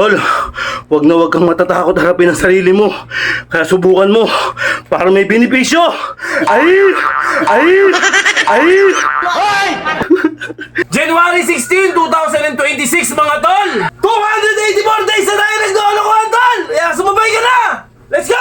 Tol, wag kang matatakot harapin ang sarili mo. Kaya subukan mo para may benepisyo. Ay! Ay! Ay! January 16, 2026 mga tol! 284 days na tayo naglolokohan tol! Kaya sumabay ka na! Let's go!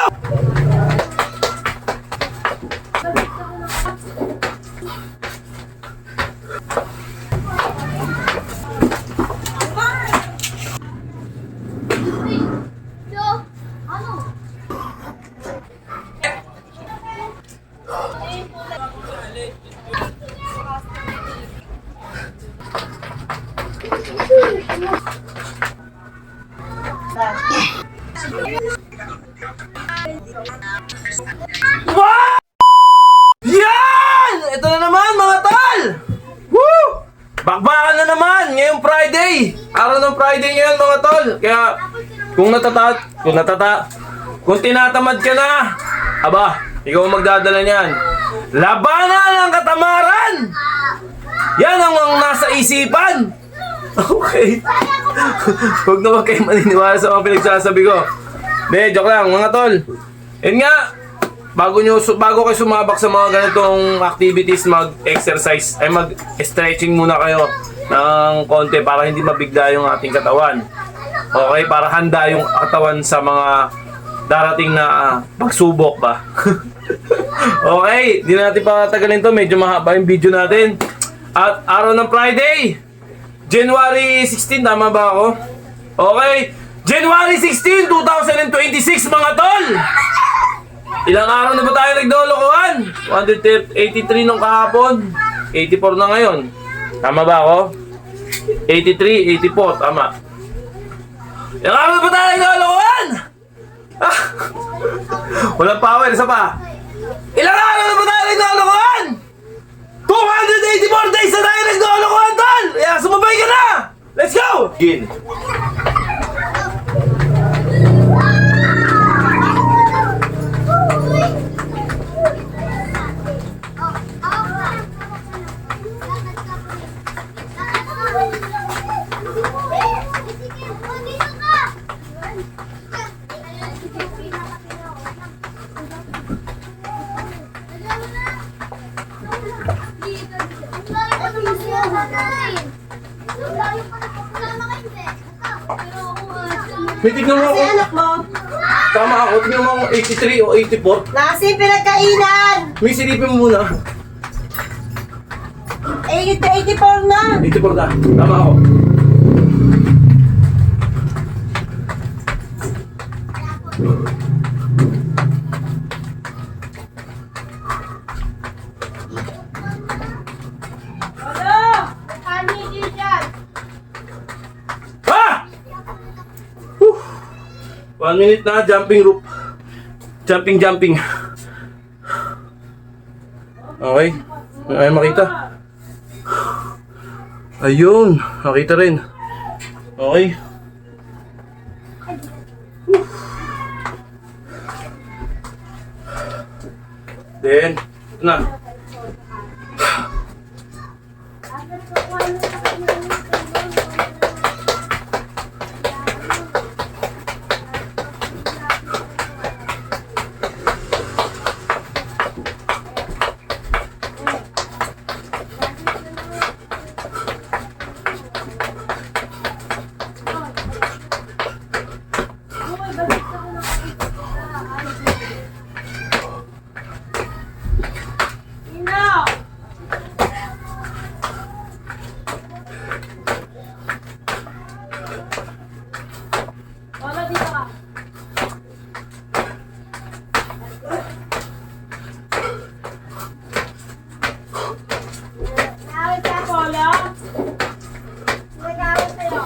Wow! Yan! Ito na naman mga tol! Woo! Bakbakan na naman ngayong Friday! Araw ng Friday ngayon mga tol! Kaya kung tinatamad ka na, aba, ikaw ang magdadala niyan. Labanan ang katamaran! Yan ang nasa isipan! Okay. Huwag naman kayo maniniwala sa mga pinagsasabi ko. De, joke lang mga tol. Yun nga, bago kayo sumabak sa mga ganitong activities, mag-exercise, ay mag-stretching muna kayo ng konti para hindi mabigla yung ating katawan. Okay, para handa yung katawan sa mga darating na pagsubok ba. Okay, di na natin patagalin to, medyo mahaba yung video natin. At araw ng Friday, January 16, tama ba ako? Okay, January 16, 2026 mga tol! Ilang araw na ba tayo naglolokohan? 183 nung kahapon, 84 na ngayon. Tama ba ako? 83, 84, tama. Ilang araw na ba tayo naglolokohan? Ah! Walang power, isa pa. Ilang araw na ba tayo naglolokohan? 284 days na tayo naglolokohan, tol! Kaya sumabay ka na! Let's go! Begin. May tignan mo ako. Kasi anak mo, Tama ako, tignan mo ako 83 o 84. nasi pinagkainan! May silipin mo muna. 84 na! 84 na, tama ako. Ano? Kani dyan! Ah! 1 minute na, jumping rope. Jumping. Okay. Ay makita. Ayun, makita rin. Okay. Then, ito na. Ino! Wala dito ka. Nakawit ka, Polo? Nagawit sa'yo.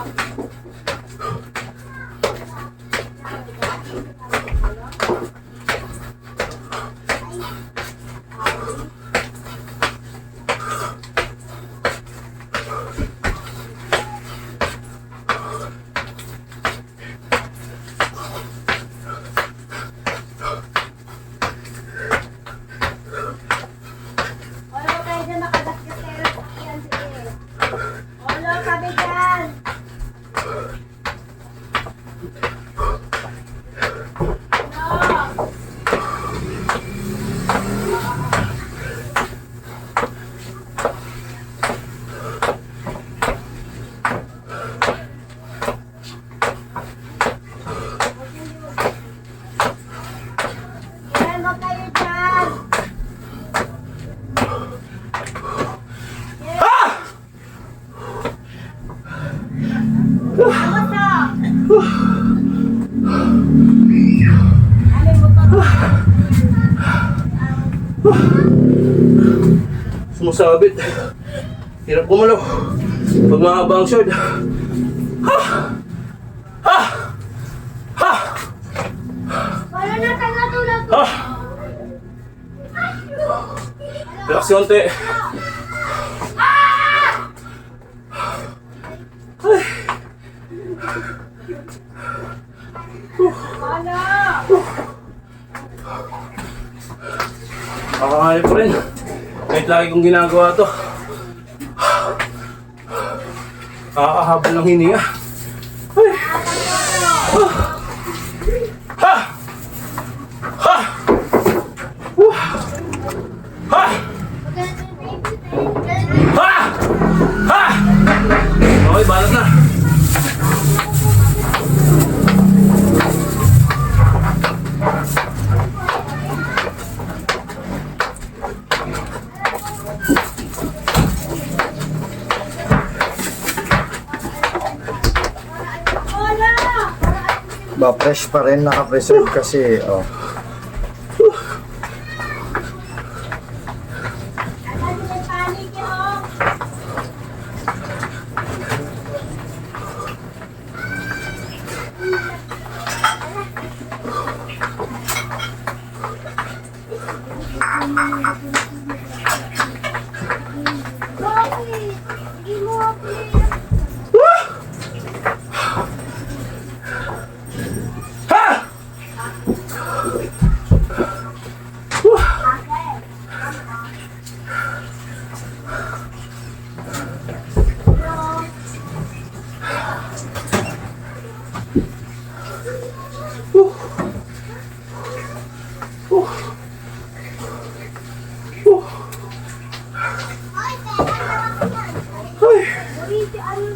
Wala kayo dyan nakagasgatero sa iyan, sige. Wala, sabi dyan. Sumasabit. Hirap gumalaw. Pag mahaba ang short. Ha! Ha! Ha! Wala na tulad. Ha! Relax konti. Wala. Nakakaya pa rin. Kahit lagi kong ginagawa to. Nakakahabol ng hininga. Ay. Ha! Ha! Ha! Ha! Ha! Okay, balat na. Wala. Ba, fresh pa rin, naka-preserve kasi, oh. Ano may panik yun? Bakit? Hindi mo Ha!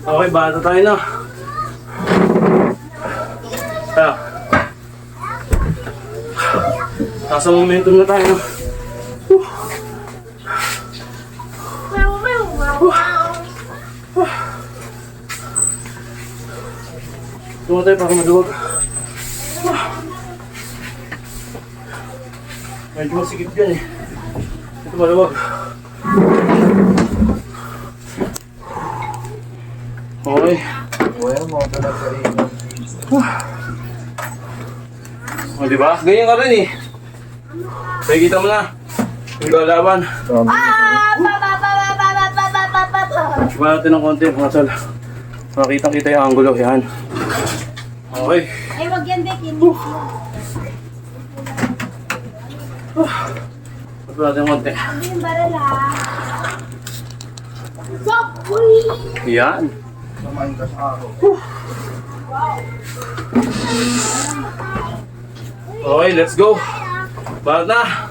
Okay, bata tayo na. Kaya, nasa momentum na tayo. Tungo tayo para maluwag. Medyo masikip yan eh. Ito maluwag. Okay. Well, mo talaga rin. O diba? Ganyan ka rin eh. Kaya kita mo na. Yung galaban. Iba natin ng konti mga sal. Makitang kita yung angulo. Yan. Okay. Ay, wag yan, Becky. Pagod natin ng konti. Ano yung baril, ha? Stop! Uy! Yan. Samahin ka sa araw. Okay, let's go. Balat na.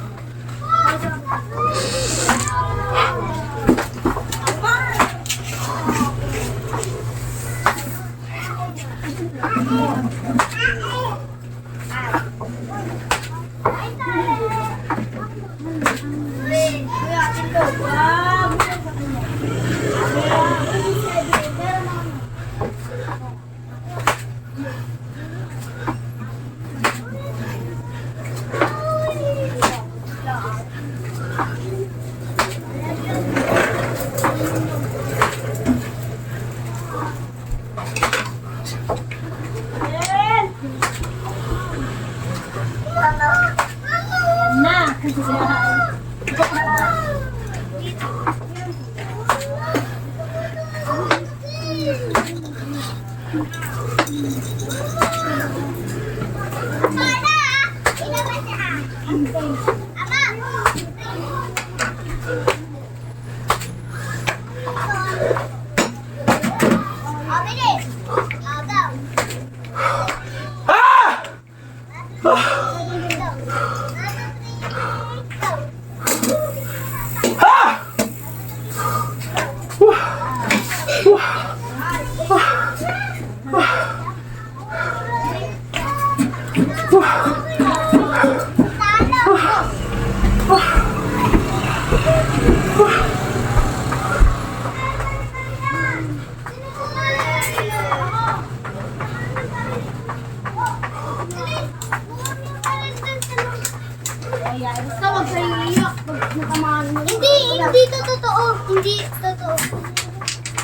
Basta wag kayo iiyak. Pag natamaan mo. Hindi! Hindi to totoo. Hindi totoo.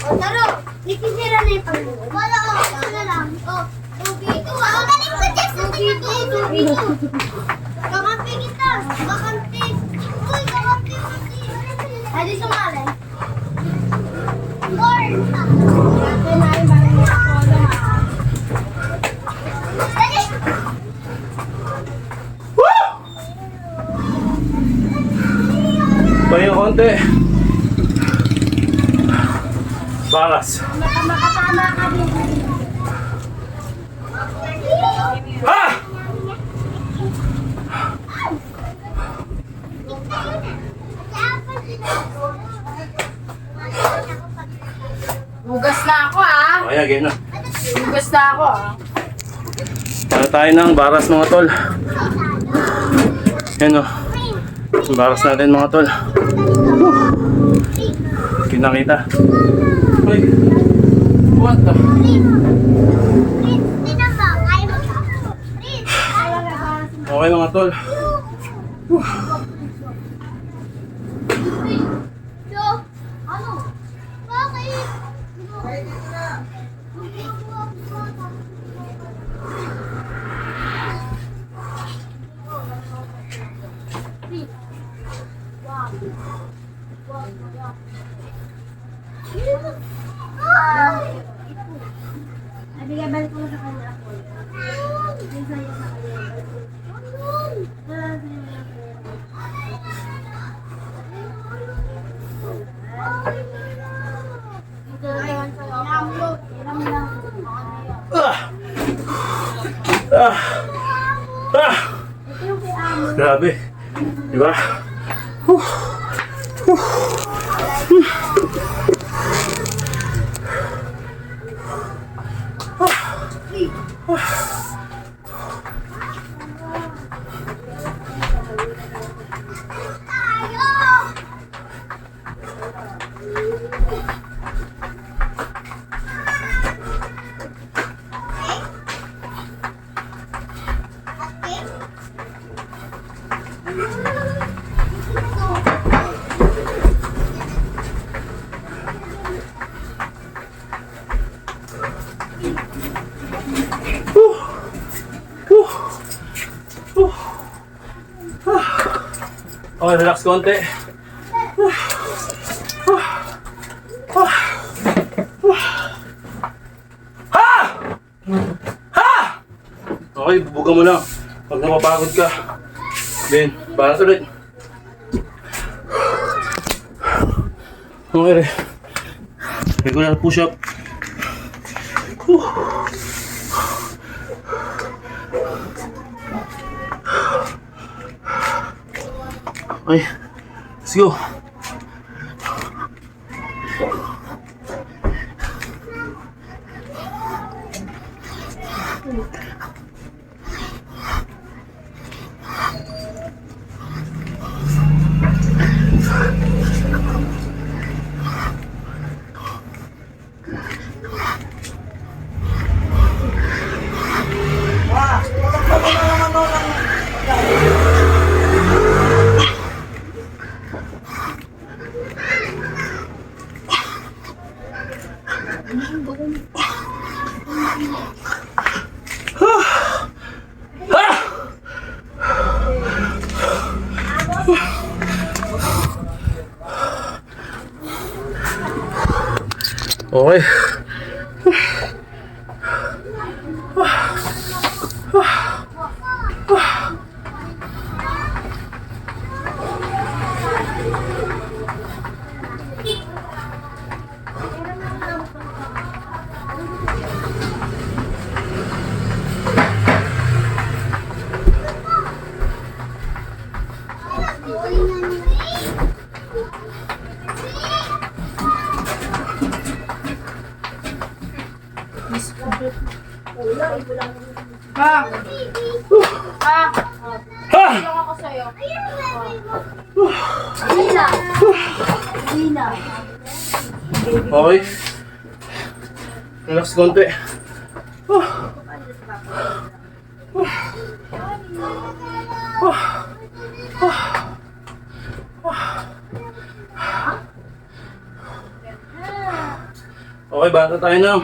O, taro. Nakikira na yung pag-uwi. Wala o. Ito na lang. O. Dito. Ang galing ko dyan sa dito. Kakampi kita. Kakampi. Uy, kakampi kasi. Adi sumali. Lord. Ate na yung barang niya ako. Dali. Pahinga konti. Baras. Makatama ka din. Ha! Hugas na ako ah. Kaya, game na. Hugas na ako ah. Para tayo ng baras mga tol. Yan o. Baras natin mga tol. Kinakita. Uy. What the? Okay mga tol. Nabigay balik ko sa kanya ako. Yung sa'yo sa kanya. Grabe. Diba? Okay, relax konti. Ha! Ha! Okay, bubuga mo lang. Pag napapagod ka. Ben, balas ulit. Okay, regular push-up. Okay, let's go. Okay. Pa! Pa! Ha! Tulong ako sa'yo. Gina. Gina. Okay. Relax konti. Okay, bata tayo na.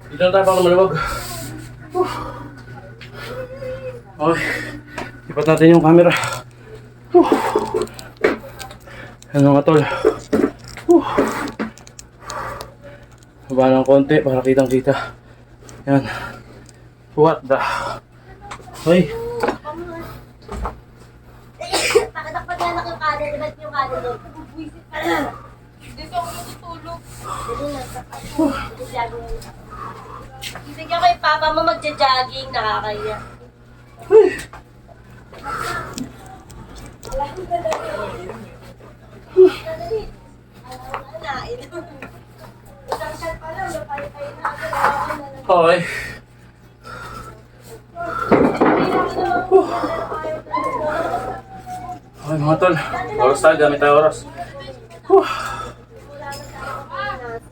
Dito na tayo para maluwag. Okay. Ipat natin yung camera. Ano nga tol? Baba ng konti para kitang kita. Yan. What the? Hoy. Pakatakpat na lang yung kanan. Ba't yung kanan doon? Dito ako natutulog. Ibigyan ko yung papa mo magja-jogging. Nakakaya. Okay. Okay mga tol. Oras tayo. Gamit tayo oras.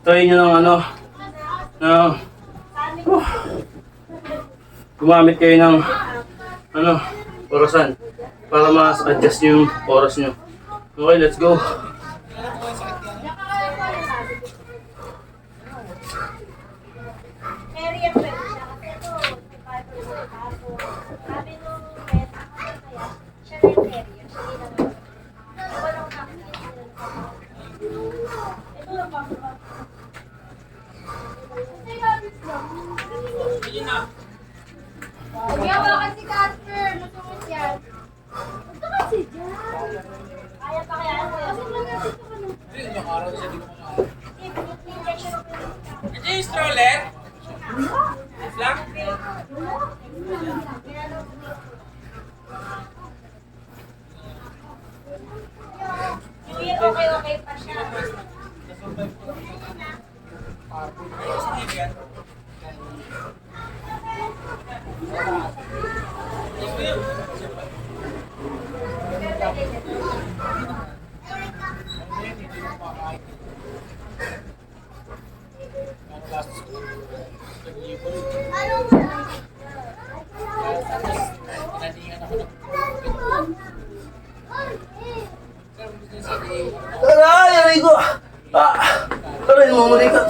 Try nyo ng ano. Ng gumamit kayo ng ano, orasan para ma-adjust yung oras nyo. Okay, let's go. Mary ang pwede siya. Kasi ito, sabi nung pet, kaya siya na yung Mary. Siya din naman. Walang nakikita. Ito lang ba? Nagyawa kasi Casper. Masunod yan. Ito kasi dyan. Kaya pa kaya ano? Kasi lang natin ito ano. Ito yung stroller? Lang? Yung okay pa siya. Aray! Aray ko! Aray, mamalikat.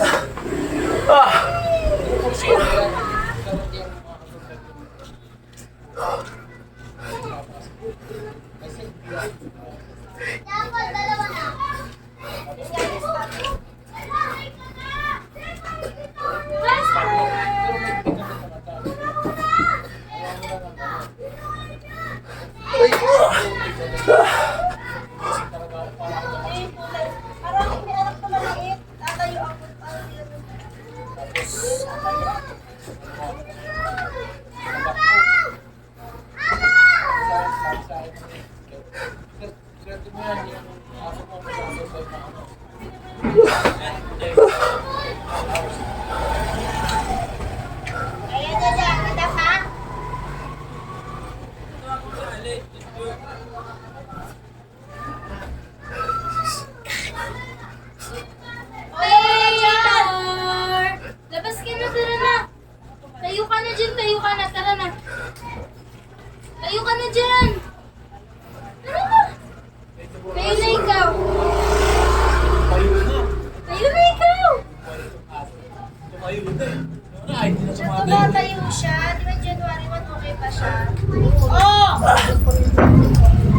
Dapat dalawa na. Aray ko! Parang may anak na maliit. Tatayo ako. Ayan na siya. Kita pa? Labas ka na, tara na. Tayo ka na dyan, tayo ka na, tara na. Tayo ka na dyan. Tara na. Tayo na ikaw. Tayo na ikaw. Tumatayo siya. Di ba January 1 okay pa siya? Oh!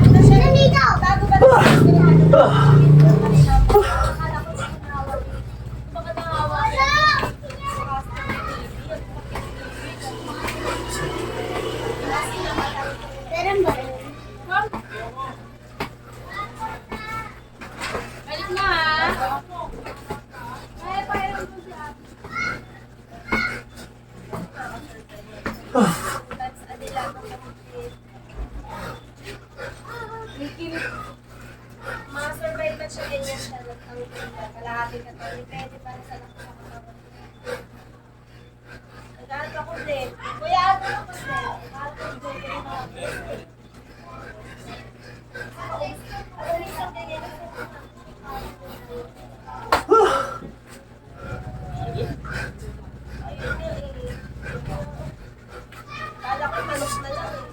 Ito siya naligaw. Bago ba Balik na ha. Ma-survive ba siya ganyan siya? Kalahati ka to. Depende para sa nakakatawa. Nagkahat ako din. Kuya, ano ako din? Nagkahat ako din. Alis ang ganyan. Kala ko malos na lang eh.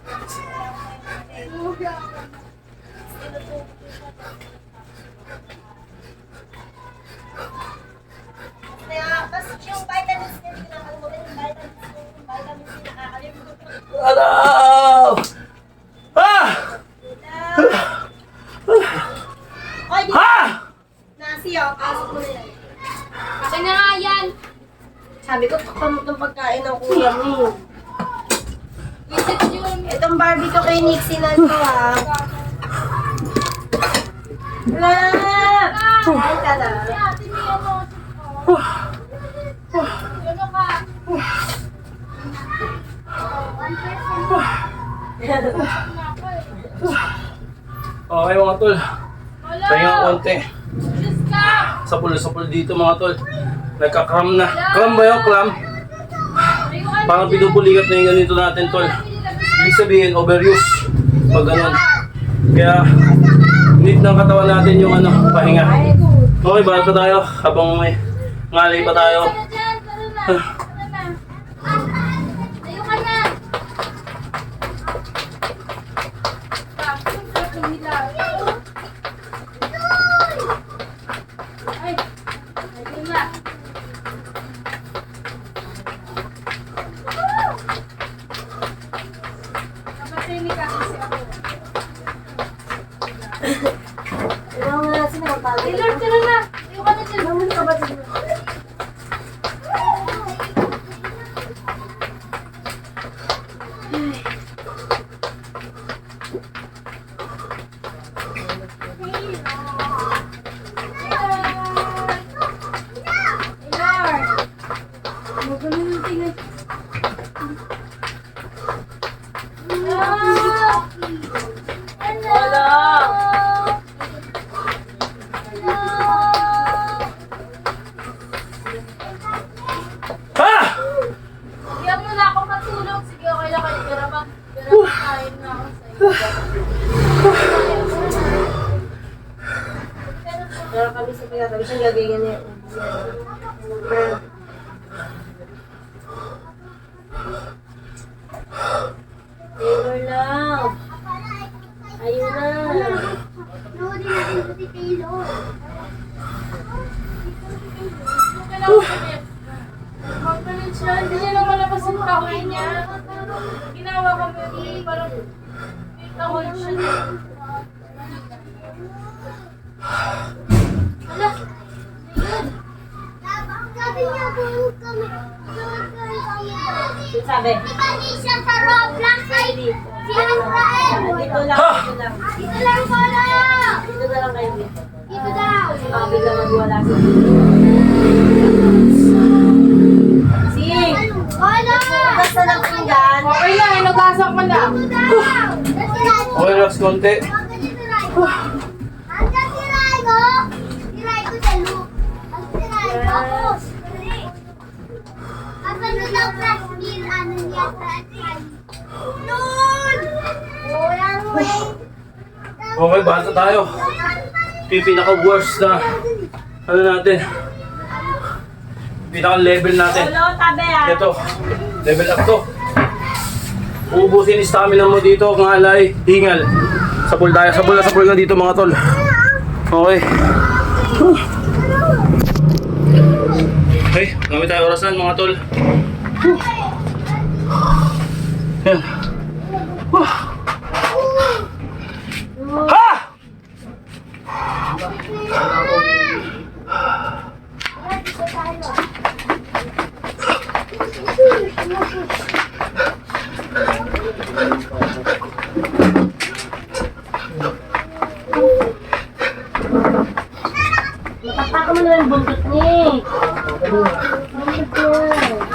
Ha? Nasi, pasok mo na yan. Akin na nga yan. Sabi ko, pakamot ng pagkain ng kuya mo. Visit yun. Itong Barbie ko kay Nixie na ito, ha. Wala! Ay, ka na. Si ate may ano. Ano ka? Okay mga tol. Wala. Pahinga konti. Diyos ka. Sapul dito mga tol. Nagka-cram na. Cram ba yung cram? Parang pinupulikat na yung ganito natin tol. Ibig sabihin, overuse. Pag ganun. Kaya, need ng katawan natin yung ano, pahinga. Okay, balik pa tayo habang may ngalay pa tayo. Tara dyan, tara na. Tara na. Tayo ka na. Bakit? Sarap ng hilaw. Ay, ayun na. Kapatid ka kasi ako. Ilang nga sinapag. Ay, Lord, tara na. Tayo ka na dyan. Naman ka ba dito? Ha? Bigyan mo na ako matulog. Sige, okay lang kayo. Pero kain na ako sa'yo. Meron kami sa pinatabi siyang gagawin niya. Taylor lang. Ayun na. Noodin natin ito si Taylor. Okay lang kami. Magpalit siya. Hindi niya lang malabas yung kahoy niya. Ginawa kami. Parang may kahoy siya. Hala. Ayun. Sabi niya, buhok kami. Sabi? Hindi siya sa Roblox ay si Israel. Dito lang, Ha? dito lang. Dito lang pala. Dito na lang kayo dito. Dito daw. Sabi lang magwala sa Sing! Wala. Basta ng pinggan. Okay lang, nagasak mo na. Dito daw. Okay, relax konti. Andiyan si Raigo. Si Raigo sa loop. Si Raigo. Asan na daw plasmil? Ano niya sa Nun! Walang way. Okay, balik na tayo. Ito yung pinaka-worst na ano natin. Pinaka-level natin. Hello, tabi ah. Ito, level up to. Uubusin yung stamina mo dito, ngalay, hingal. Sapul tayo, sapul na dito mga tol. Okay. Okay, gamit tayo orasan mga tol. Yan. Ha! Napaka mo na yung buntot niya. Buntot niya.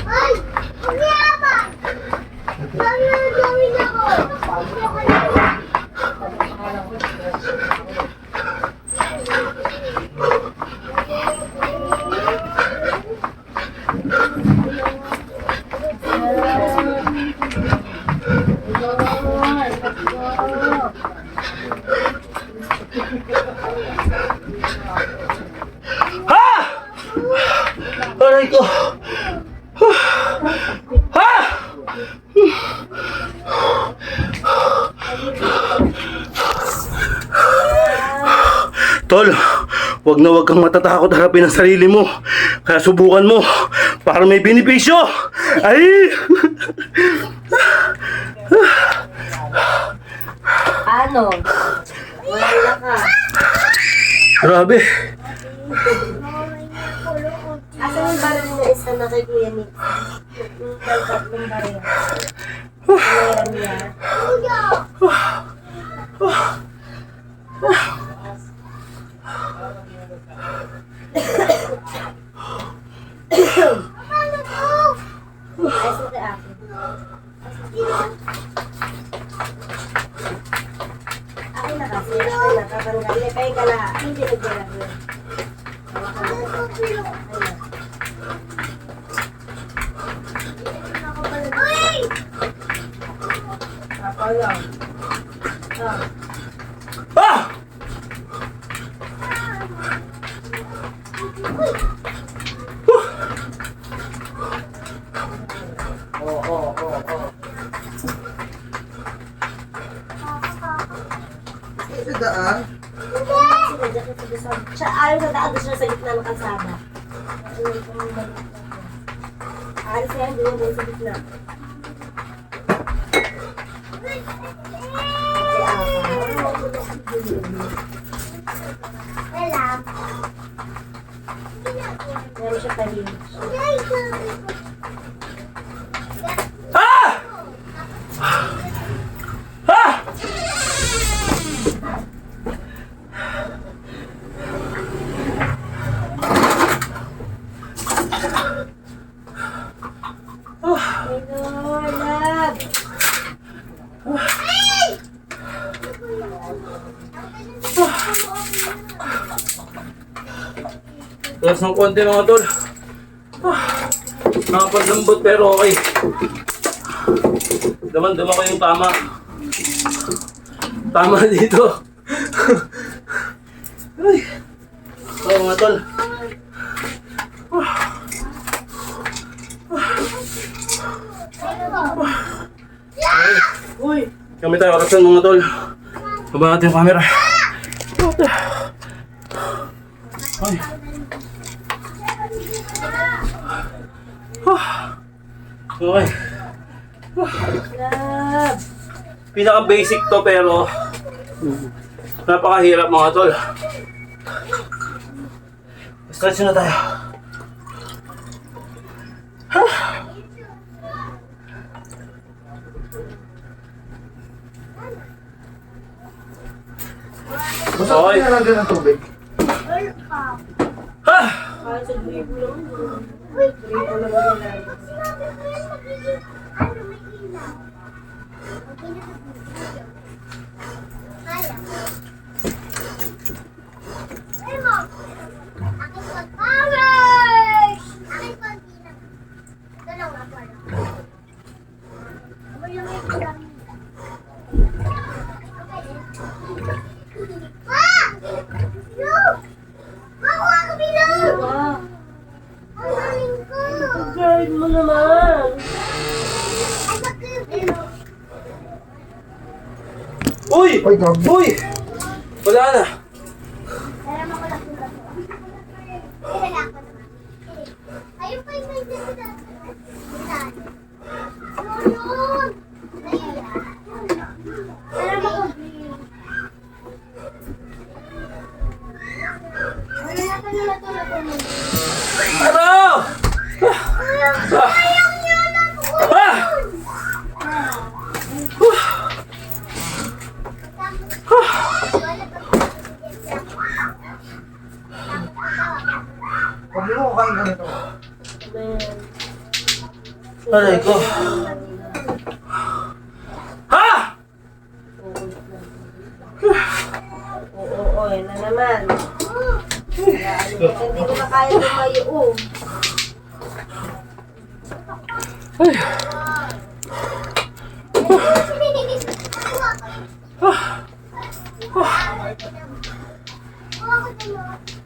Ay! Kunyaba! Ano na gawin ako? Ha! Aray ko! Ha! Tol, wag kang matatakot harapin ang sarili mo. Kaya subukan mo para may benepisyo. Ay! Ano? Wala ka. Grabe. Asan yung baril na isa na kay Kuya Nick? Yung tatlong baril. Meron niya. Ay, sa akin. Akin na kasi. Akin na. Tatanggalin. Kaya ka na. Hindi naglalagay. Ah! Sa daan? Siya, ayaw sa daan, gusto niya sa gitna ng kalsada. Alis siya, hindi mo doon sa gitna. Meron siya tahimik. Ah! Ah! Hello, love. Tulas ng konti mga tol. Nakapaglambot pero okay. Daman-dama ko yung tama. Tama dito. Ay. Oo mga tol. Uy. Kami tayo orasan mga tol. Baba natin yung camera. Ay. Okay. Love. Pinaka-basic to pero napakahirap mga tol. Stretch na tayo. Basta okay na lang din ang tubig. Ha! Kaya sa gripo lang. Gripo lang nila. Guard mo naman. Uy! Uy, gabi. Uy! Wala na. Ayun pa yung may Ano? Ah! Huwag mo kain ganito. Aray ko. Ha? Oo, yan na naman. Hindi ko na kaya tumayo.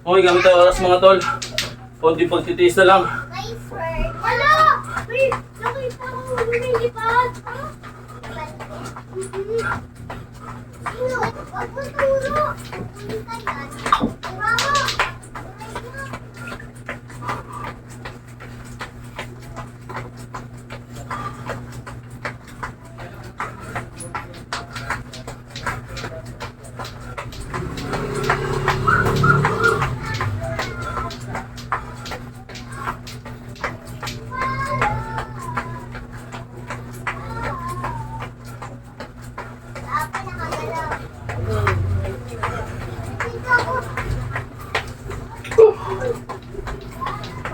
Okay, gamit tayo oras mga tol. Konti pagtitiis na lang. Hello! Wait! Nakita ko lumilipad! Huwag mo turo! Mama!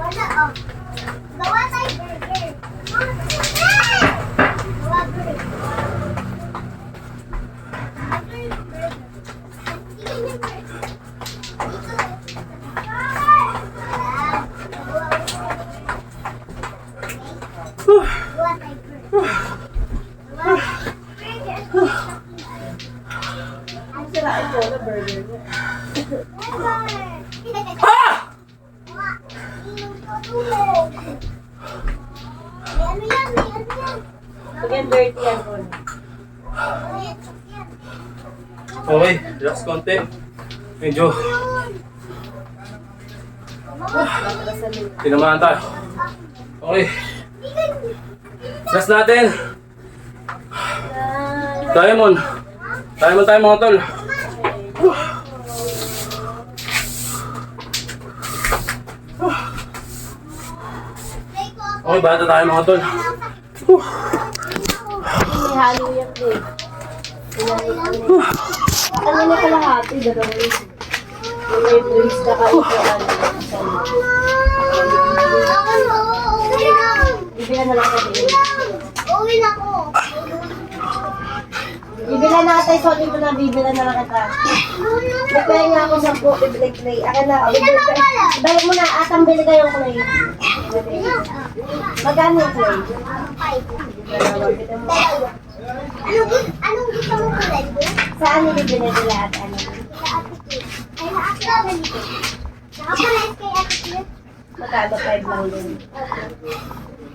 Wala, oh. Gawa tayo burger. Gawa burger. Ang siraan ko na burger niya. Ah! Ano yan? Ano yan? Again, dirty yan ko. Okay, relax konti. Medyo tinamaan tayo. Okay. Last natin. Diamond. Diamond tayo mga tol. Okay, bata tayo mga tol. May halo yan din. Ano na kalahati, dalawa yun. Yung may drinks na kain ko. Bibilan na lang ka din. Uwi na ko. Bibilan na ka tayo, sorry ko na, bibilan na lang kita. Nagpaya nga ako 10, bibilang clay. Akin na, dahil mo na, atang bili kayong clay. Magkano yung clay? Anong gusto mo kulay? Saan nilibili nila at ano? Sa Ate Kate. Ay, na Ate Kate. Nakapalit kay Ate Kate. Magkano 5 lang din.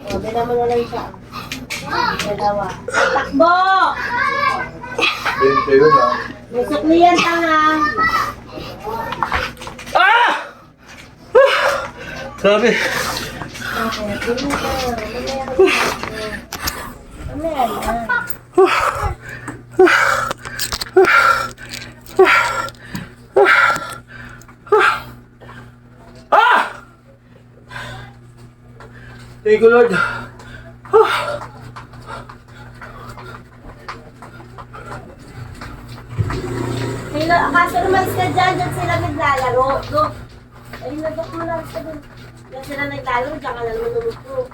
O, bilang mo na lang siya. Dalawa. Takbo! Thank you na. May sukliyan tanga. Ah! Grabe. Okay, bili mo ka. Mamaya na. Ah! Thank you, Lord. Kaso naman sila dyan sila naglalaro. Go. Ay, nagok mo lang sa dun. Dyan sila naglalaro, dyan ka na naman numuto.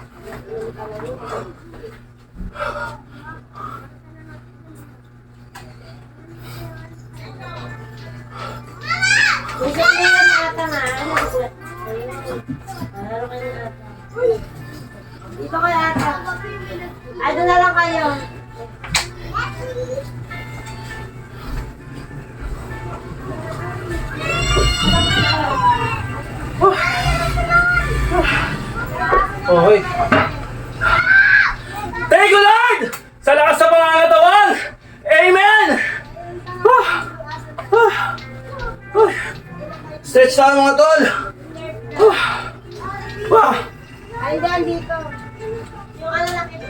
Gusto ko yan ata nga. Laro kayo na ata. Dito kayo ata. Ay, doon na lang kayo. Okay. Thank you, Lord! Sa lakas sa pangangatawan! Amen! Stretch tayo mga tol! Ay, dyan dito. Yung ano lang ito.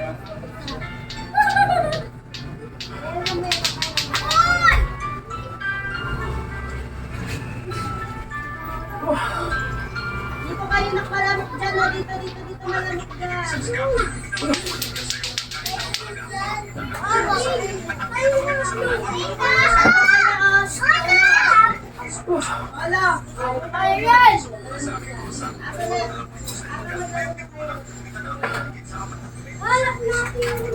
Dito kayo nakalamit dyan. No? Dito malamit dyan. Wala. Ayan! Hanap natin.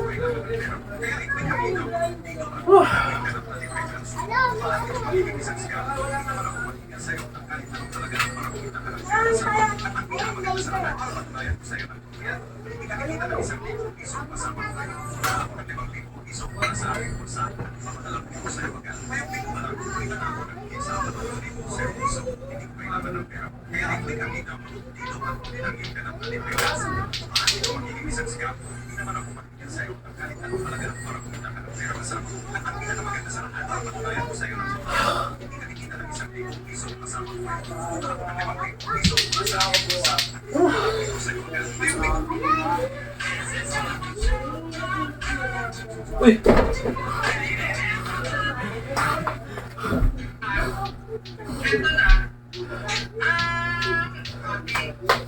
Uy!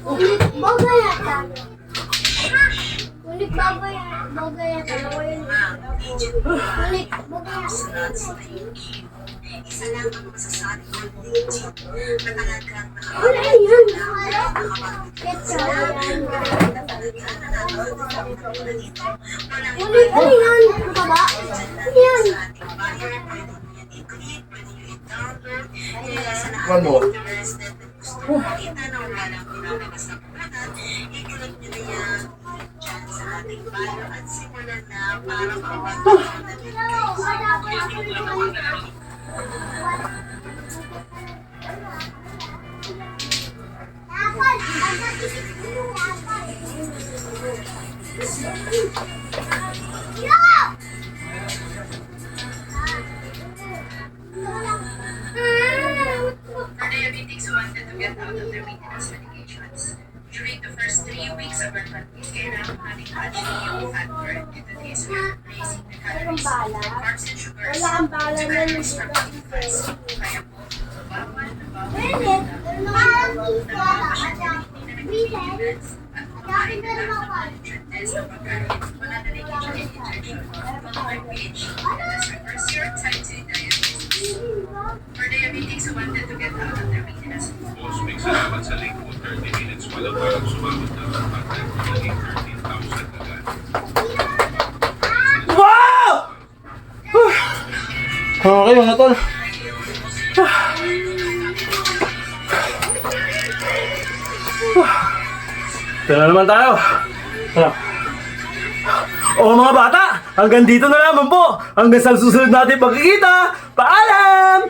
Ulit bagay yata. Ulit bagay yata. Ulit bagay yata. Isa lang ang masasabi ko dito na talagang Wala yan. Ano yan? Ano ba? Ano yan? Ano? Kita na wala lang pinapabas na pumuntan, i-click nyo na yan dyan sa ating bio at simulan na para mapagpapalala For diabetics who wanted to get out of their maintenance medications, during the first 3 weeks of our practice, kailangan natin actually yung fat burn. Ito is we're replacing the calories with carbs and sugars Wala ang bala to na calories yung from iba. eating fats. Kaya po, bawal na bawal Minute. Parang isa lang. at kumain na lang ng mga nutrients na pagkain. Wala na rin kitchen injection. Follow our page as reverse your type 2 diabetes. For diabetics who wanted to get out of their maintenance Boss, may salamat sa link mo. 30 minutes pa lang parang sumabot na ng content mo naging 13,000 agad. Wow! Okay mga tol. Ito na naman tayo. Ano? O mga bata, hanggang dito na naman po. Hanggang sa susunod natin pagkikita. Paalam!